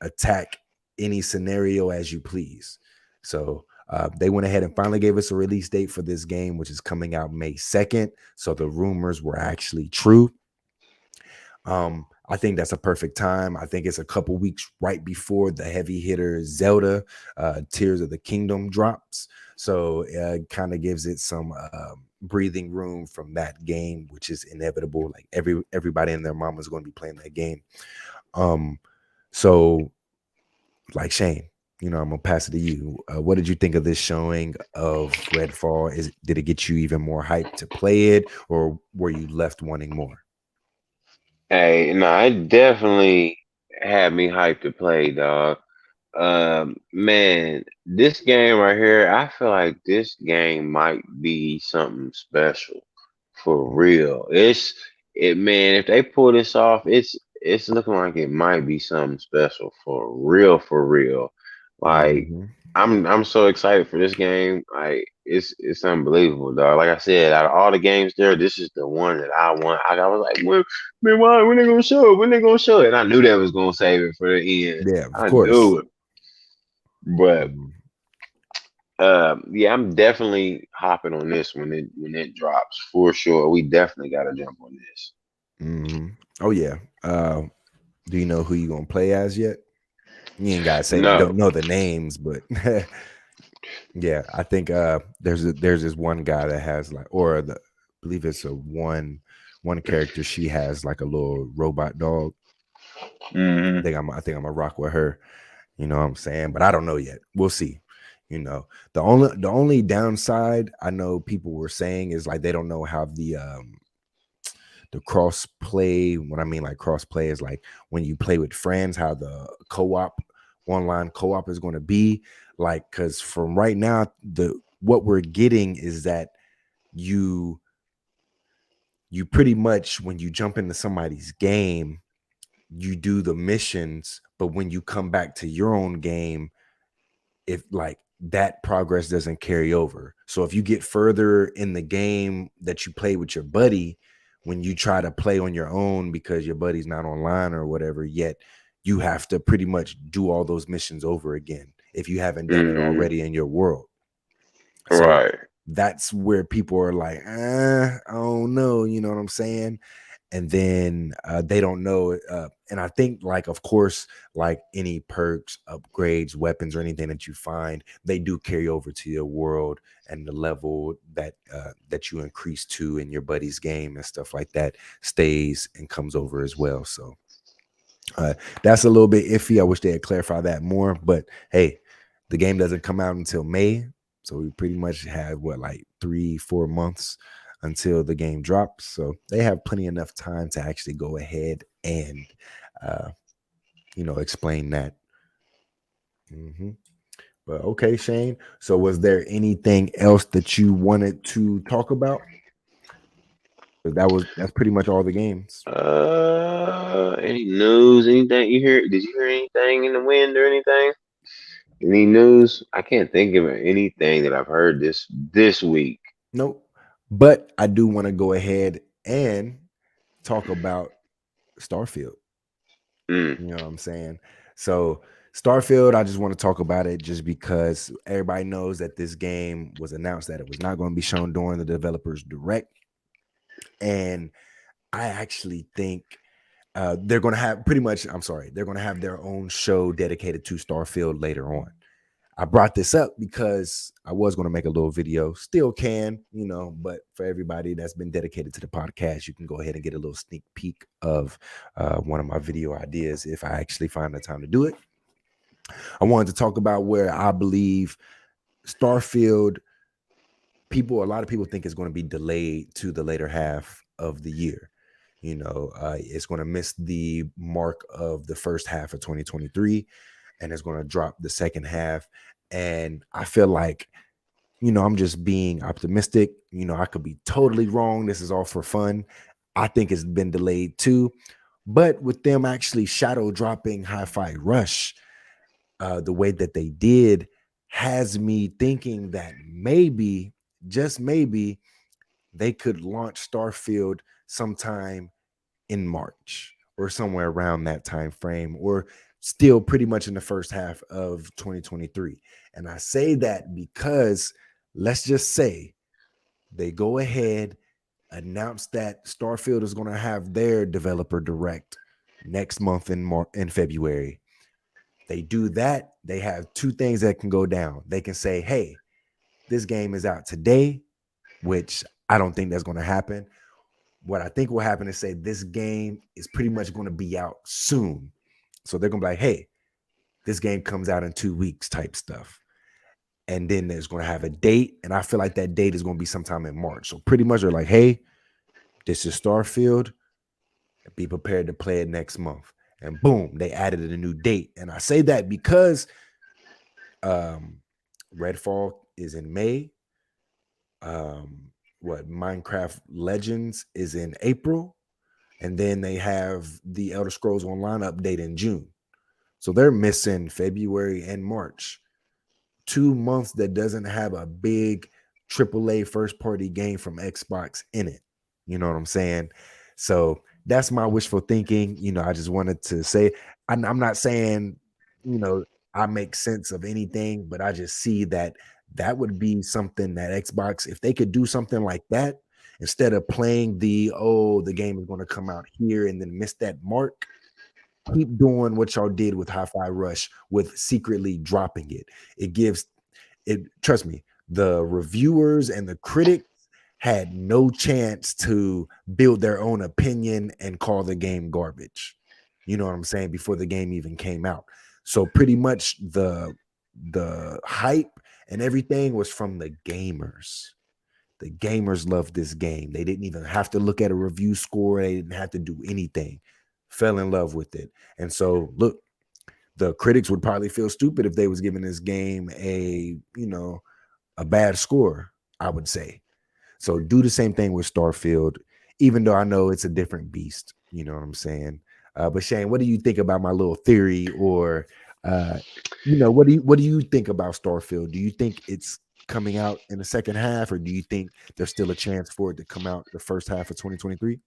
attack any scenario as you please. So they went ahead and finally gave us a release date for this game, which is coming out May 2nd. So the rumors were actually true. I think that's a perfect time. I think it's a couple weeks right before the heavy hitter Zelda Tears of the Kingdom drops. So it kind of gives it some breathing room from that game, which is inevitable. Like everybody and their mama is going to be playing that game. So like Shane, I'm gonna pass it to you. What did you think of this showing of Redfall? Did it get you even more hyped to play it, or were you left wanting more? Hey, no, it definitely had me hyped to play, dog. Man, this game right here, I feel like this game might be something special for real. Man, if they pull this off, it's looking like it might be something special for real, for real. Like Mm-hmm. I'm so excited for this game. Like it's unbelievable, dog. Like I said, out of all the games there, this is the one that I want. I was like, when they gonna show it? When they gonna show it? And I knew they was gonna save it for the end. Yeah, of I course. knew it. But Mm-hmm. yeah, I'm definitely hopping on this when it drops for sure. We definitely got to jump on this. Mm-hmm. Oh yeah. Do you know who you gonna play as yet? You ain't gotta say No. don't know the names, but yeah, I think there's this one guy that has like, I believe it's a one character. She has like a little robot dog. I Mm-hmm. think I'm gonna rock with her. You know what I'm saying? But I don't know yet. We'll see. The only downside I know people were saying is like they don't know how the cross play. What I mean like cross play is like when you play with friends, how the online co-op is going to be like, because from right now what we're getting is that you pretty much, when you jump into somebody's game, you do the missions, but when you come back to your own game, if like that progress doesn't carry over. So if you get further in the game that you play with your buddy, when you try to play on your own because your buddy's not online or whatever yet, you have to pretty much do all those missions over again if you haven't done it Mm-hmm. already in your world. So Right. that's where people are like, I don't know, you know what I'm saying? And then they don't know. And I think, like, of course, like any perks, upgrades, weapons, or anything that you find, they do carry over to your world and the level that you increase to in your buddy's game and stuff like that stays and comes over as well. So that's a little bit iffy. I wish they had clarified that more. But hey, the game doesn't come out until May. So we pretty much have like 3-4 months until the game drops. So they have plenty enough time to actually go ahead and, explain that. Mm-hmm. But okay, Shane. So was there anything else that you wanted to talk about? That's pretty much all the games. Any news? Anything you hear? Did you hear anything in the wind or anything? Any news? I can't think of anything that I've heard this week. Nope. But I do want to go ahead and talk about Starfield. Mm. You know what I'm saying? So Starfield, I just want to talk about it just because everybody knows that this game was announced that it was not going to be shown during the developers direct. And I actually think they're going to have they're going to have their own show dedicated to Starfield later on. I brought this up because I was going to make a little video, still can, but for everybody that's been dedicated to the podcast, you can go ahead and get a little sneak peek of one of my video ideas if I actually find the time to do it. I wanted to talk about where I believe Starfield, a lot of people think it's going to be delayed to the later half of the year. It's going to miss the mark of the first half of 2023, and it's going to drop the second half. And I feel like, I'm just being optimistic. I could be totally wrong. This is all for fun. I think it's been delayed too. But with them actually shadow dropping Hi-Fi Rush, the way that they did, has me thinking that maybe, just maybe, they could launch Starfield sometime in March or somewhere around that time frame, or still pretty much in the first half of 2023. And I say that because let's just say they go ahead, announced that Starfield is going to have their developer direct next month in February. They do that, they have two things that can go down. They can say, hey, this game is out today, which I don't think that's going to happen. What I think will happen is say this game is pretty much going to be out soon. So they're going to be like, hey, this game comes out in 2 weeks type stuff. And then there's going to have a date. And I feel like that date is going to be sometime in March. So pretty much they're like, hey, this is Starfield. Be prepared to play it next month. And boom, they added a new date. And I say that because Redfall is in May. Minecraft Legends is in April. And then they have the Elder Scrolls Online update in June. So they're missing February and March. 2 months that doesn't have a big AAA first-party game from Xbox in it. You know what I'm saying? So that's my wishful thinking. I just wanted to say, I'm not saying, I make sense of anything, but I just see that would be something that Xbox, if they could do something like that, instead of playing the game is going to come out here and then miss that mark, keep doing what y'all did with Hi-Fi Rush with secretly dropping it. It gives it, trust me, the reviewers and the critics had no chance to build their own opinion and call the game garbage. You know what I'm saying? Before the game even came out. So pretty much the hype and everything was from the gamers. The gamers loved this game. They didn't even have to look at a review score. They didn't have to do anything. Fell in love with it. And so look, the critics would probably feel stupid if they was giving this game a bad score, I would say. So do the same thing with Starfield, even though I know it's a different beast. You know what I'm saying? But Shane, what do you think about my little theory? Or what do you think about Starfield? Do you think it's coming out in the second half, or do you think there's still a chance for it to come out the first half of 2023?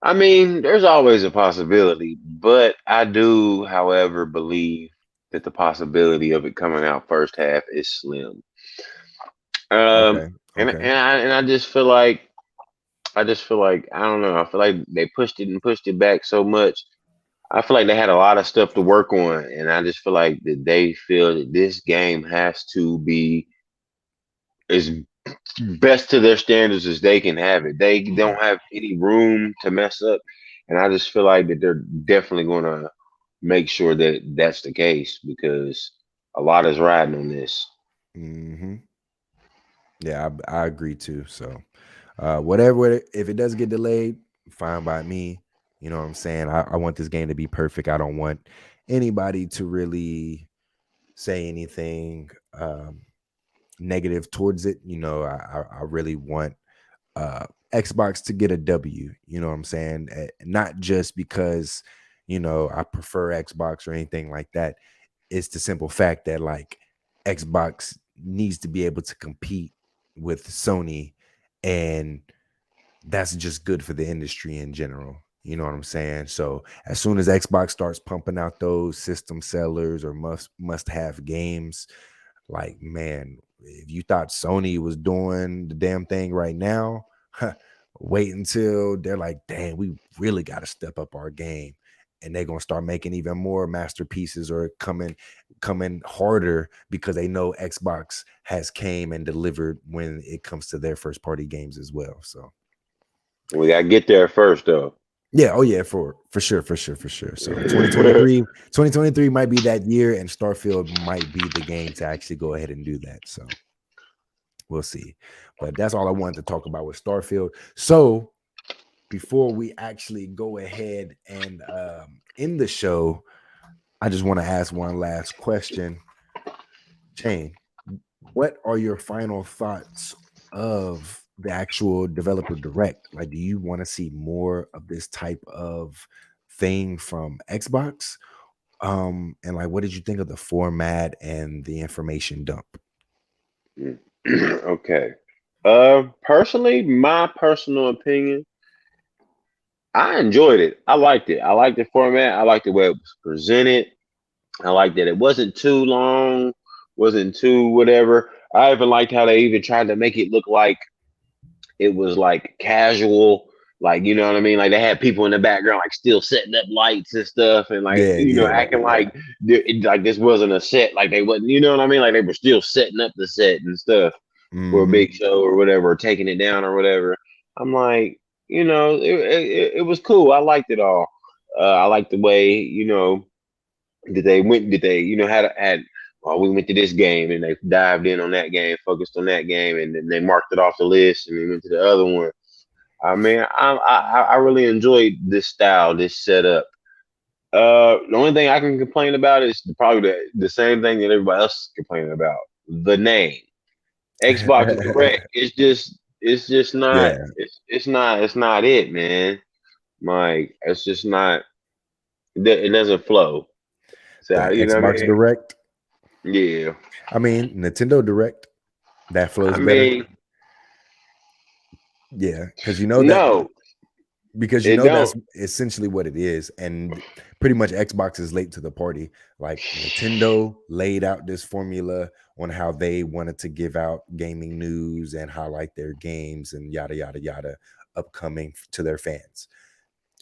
I mean, there's always a possibility, but I do, however, believe that the possibility of it coming out first half is slim. Okay. And I just feel like I don't know. I feel like they pushed it back so much. I feel like they had a lot of stuff to work on, and I just feel like that they feel that this game has to be as best to their standards as they can have it. They don't have any room to mess up, and I just feel like that they're definitely going to make sure that that's the case, because a lot is riding on this. Mm-hmm. Yeah, I agree too. So whatever, if it does get delayed, fine by me. You know what I'm saying? I want this game to be perfect. I don't want anybody to really say anything negative towards it. I really want Xbox to get a W. You know what I'm saying? Not just because I prefer Xbox or anything like that. It's the simple fact that like Xbox needs to be able to compete with Sony, and that's just good for the industry in general. You know what I'm saying? So as soon as Xbox starts pumping out those system sellers or must have games, like, man, if you thought Sony was doing the damn thing right now, wait until they're like, damn, we really got to step up our game. And they're going to start making even more masterpieces or coming harder, because they know Xbox has came and delivered when it comes to their first party games as well. So we got to get there first, though. Yeah. Oh, yeah. For sure. So 2023 might be that year, and Starfield might be the game to actually go ahead and do that. So we'll see. But that's all I wanted to talk about with Starfield. So before we actually go ahead and end the show, I just want to ask one last question. Shane, what are your final thoughts of the actual developer direct? Like, do you want to see more of this type of thing from Xbox? And like, what did you think of the format and the information dump? Okay. Personally, my personal opinion, I enjoyed it. I liked it. I liked the format. I liked the way it was presented. I liked that it wasn't too long, wasn't too whatever. I even liked how they even tried to make it look like it was like casual, like you know what I mean. Like they had people in the background, like still setting up lights and stuff, and like acting like this wasn't a set, like they wasn't, you know what I mean. Like they were still setting up the set and stuff for a big show or whatever, or taking it down or whatever. I'm like, it was cool. I liked it all. I liked the way, that they went, that they, had, oh, we went to this game and they dived in on that game, focused on that game, and then they marked it off the list and they went to the other one. I mean, I really enjoyed this style, this setup. The only thing I can complain about is probably the same thing that everybody else is complaining about: the name. Xbox Direct. It's just not. Yeah. It's not it, man. Like it's just not. It doesn't flow. So The you know what I Xbox mean? Direct. Yeah. I mean, Nintendo Direct. That flows I better. mean, Yeah, because no, that's don't. essentially what it is, and pretty much Xbox is late to the party. Like Nintendo laid out this formula on how they wanted to give out gaming news and highlight their games and yada yada yada upcoming to their fans.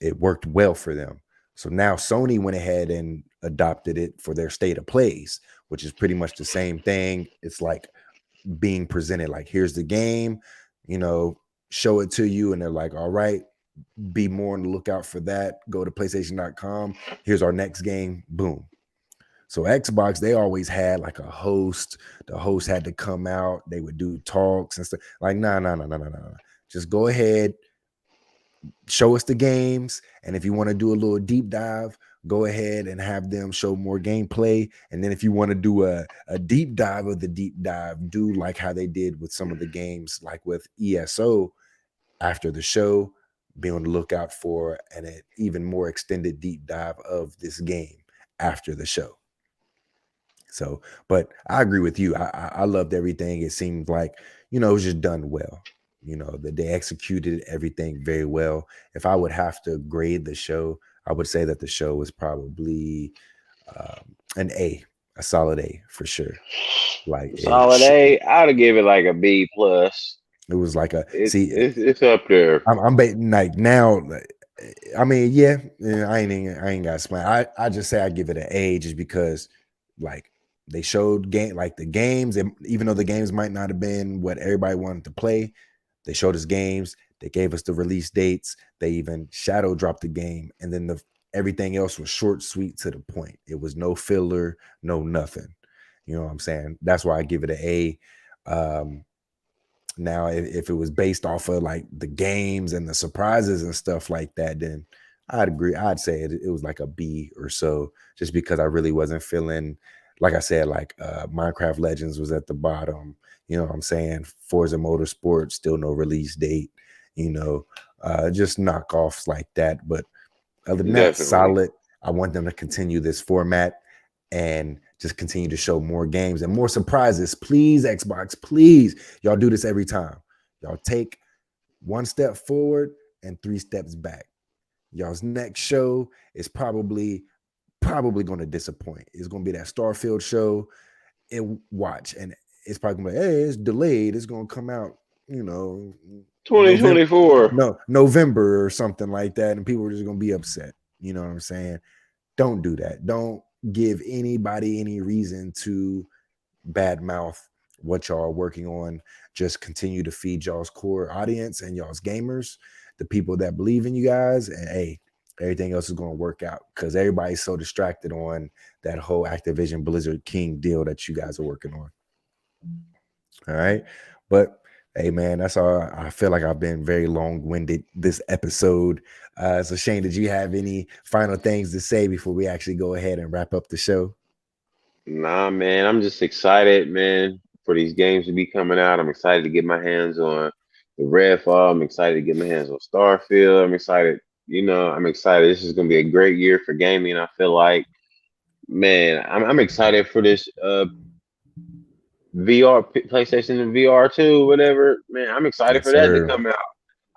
It worked well for them. So now Sony went ahead and adopted it for their state of plays, which is pretty much the same thing. It's like being presented like, here's the game, show it to you, and they're like, all right, be more on the lookout for that. Go to PlayStation.com. Here's our next game. Boom. So Xbox, they always had like a host. The host had to come out. They would do talks and stuff. Like, no. Just go ahead, show us the games, and if you want to do a little deep dive, go ahead and have them show more gameplay. And then if you want to do a deep dive of the deep dive, do like how they did with some of the games, like with ESO after the show, be on the lookout for an even more extended deep dive of this game after the show. So, but I agree with you. I loved everything. It seemed like, it was just done well. That they executed everything very well. If I would have to grade the show, I would say that the show was probably an A, a solid A for sure. Like Solid A. I'd have give it like a B plus. It was like it's up there. I'm betting like now. I mean, yeah, I ain't got smile. I just say I give it an A just because, like, they showed the games, and even though the games might not have been what everybody wanted to play, they showed us games. They gave us the release dates. They even shadow dropped the game, and then everything else was short, sweet, to the point. It was no filler, no nothing. You know what I'm saying? That's why I give it an A. Now, if it was based off of like the games and the surprises and stuff like that, then I'd agree. I'd say it was like a B or so, just because I really wasn't feeling, like I said, like Minecraft Legends was at the bottom. You know what I'm saying? Forza Motorsport, still no release date. Just knockoffs like that. But other than that, solid. I want them to continue this format and just continue to show more games and more surprises. Please, Xbox, please. Y'all do this every time. Y'all take one step forward and 3 steps back. Y'all's next show is probably going to disappoint. It's going to be that Starfield show. And watch, and it's probably going to be, hey, it's delayed. It's going to come out, 2024. November or something like that, and people are just going to be upset. You know what I'm saying? Don't do that. Don't give anybody any reason to badmouth what y'all are working on. Just continue to feed y'all's core audience and y'all's gamers, the people that believe in you guys, and hey, everything else is going to work out, because everybody's so distracted on that whole Activision Blizzard King deal that you guys are working on. All right. But hey, man, that's all. I feel like I've been very long-winded this episode. So Shane, did you have any final things to say before we actually go ahead and wrap up the show? Nah, man, I'm just excited, man, for these games to be coming out. I'm excited to get my hands on the Redfall. I'm excited to get my hands on Starfield. I'm excited. I'm excited. This is going to be a great year for gaming. I feel like, man, I'm excited for this VR, PlayStation and VR 2, whatever. Man, I'm excited for that to come out.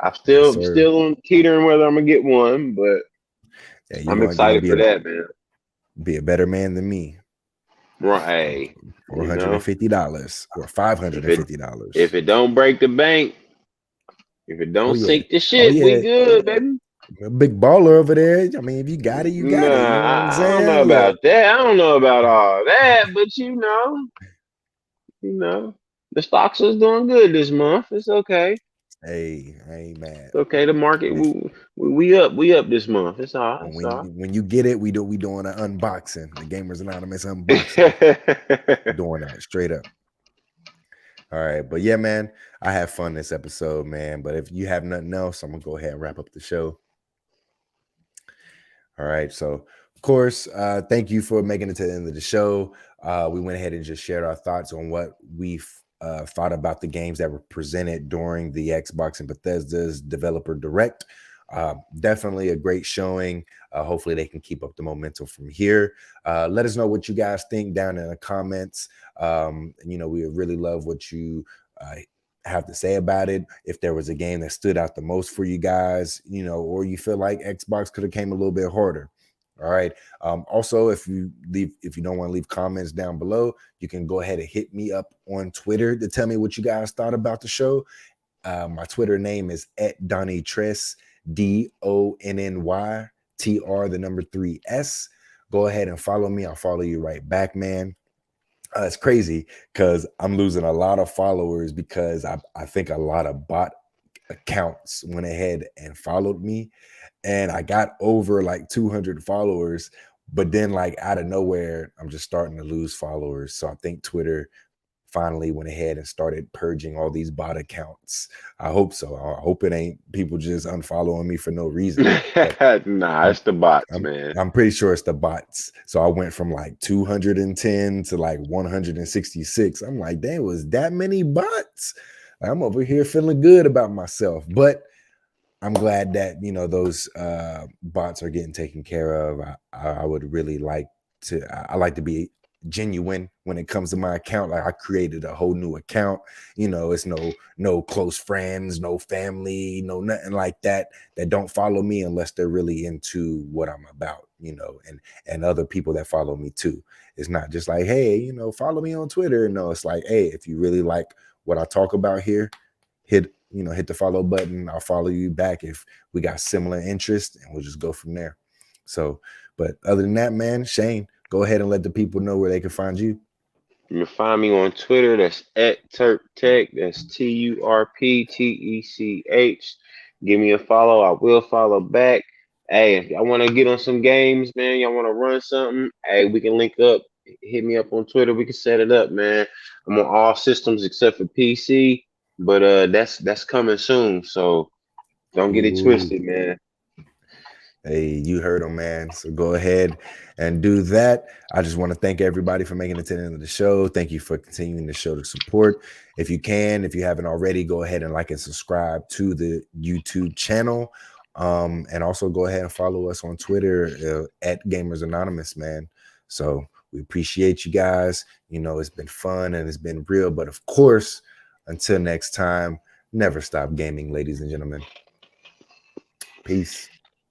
I'm still on teetering whether I'm gonna get one, but I'm excited for that, man. Be a better man than me. Right. $450 or $550. If it don't break the bank, if it don't Oh yeah. sink the Oh ship, we yeah. good, baby. A big baller over there. I mean, if you got it, you got it. You know what I'm Nah, I don't know saying? about Look. that. I don't know about all that, but the stocks is doing good this month. It's okay. Hey, I ain't mad. It's okay. The market, If we up this month. It's all right. It's all when you get it, we doing an unboxing. The Gamers Anonymous unboxing. right. Doing that straight up. All right, but yeah, man, I had fun this episode, man. But if you have nothing else, I'm gonna go ahead and wrap up the show. All right, so of course, thank you for making it to the end of the show. We went ahead and just shared our thoughts on what we've thought about the games that were presented during the Xbox and Bethesda's Developer Direct. Definitely a great showing. Hopefully they can keep up the momentum from here. Let us know what you guys think down in the comments. We really love what you have to say about it. If there was a game that stood out the most for you guys, or you feel like Xbox could have came a little bit harder. All right. Also, if you don't want to leave comments down below, you can go ahead and hit me up on Twitter to tell me what you guys thought about the show. My Twitter name is @DonnyTress, DONNYTR3S. Go ahead and follow me. I'll follow you right back, man. It's crazy because I'm losing a lot of followers because I think a lot of bot accounts went ahead and followed me, and I got over like 200 followers, but then like out of nowhere, I'm just starting to lose followers. So I think Twitter finally went ahead and started purging all these bot accounts. I hope so. I hope it ain't people just unfollowing me for no reason. But Nah, it's the bots, man. I'm pretty sure it's the bots. So I went from like 210 to like 166. I'm like, dang, was that many bots? I'm over here feeling good about myself. But I'm glad that those bots are getting taken care of. I would really like to. I like to be genuine when it comes to my account. Like I created a whole new account. It's no close friends, no family, no nothing like that don't follow me unless they're really into what I'm about. And other people that follow me too. It's not just like, hey, follow me on Twitter. No, it's like, hey, if you really like what I talk about here, hit the follow button. I'll follow you back if we got similar interests, and we'll just go from there. So, but other than that, man, Shane, go ahead and let the people know where they can find you. You can find me on Twitter. That's @TurpTech. That's TURPTECH. Give me a follow. I will follow back. Hey, if y'all want to get on some games, man, y'all want to run something, hey, we can link up. Hit me up on Twitter. We can set it up, man. I'm on all systems except for PC, but that's coming soon. So don't get it twisted, man. Hey, you heard him, man. So go ahead and do that. I just want to thank everybody for making it to the end of the show. Thank you for continuing to show the support. If you haven't already, go ahead and like and subscribe to the YouTube channel. And also go ahead and follow us on Twitter @Gamers Anonymous, man. So we appreciate you guys. It's been fun and it's been real. But of course, until next time, never stop gaming, ladies and gentlemen. Peace.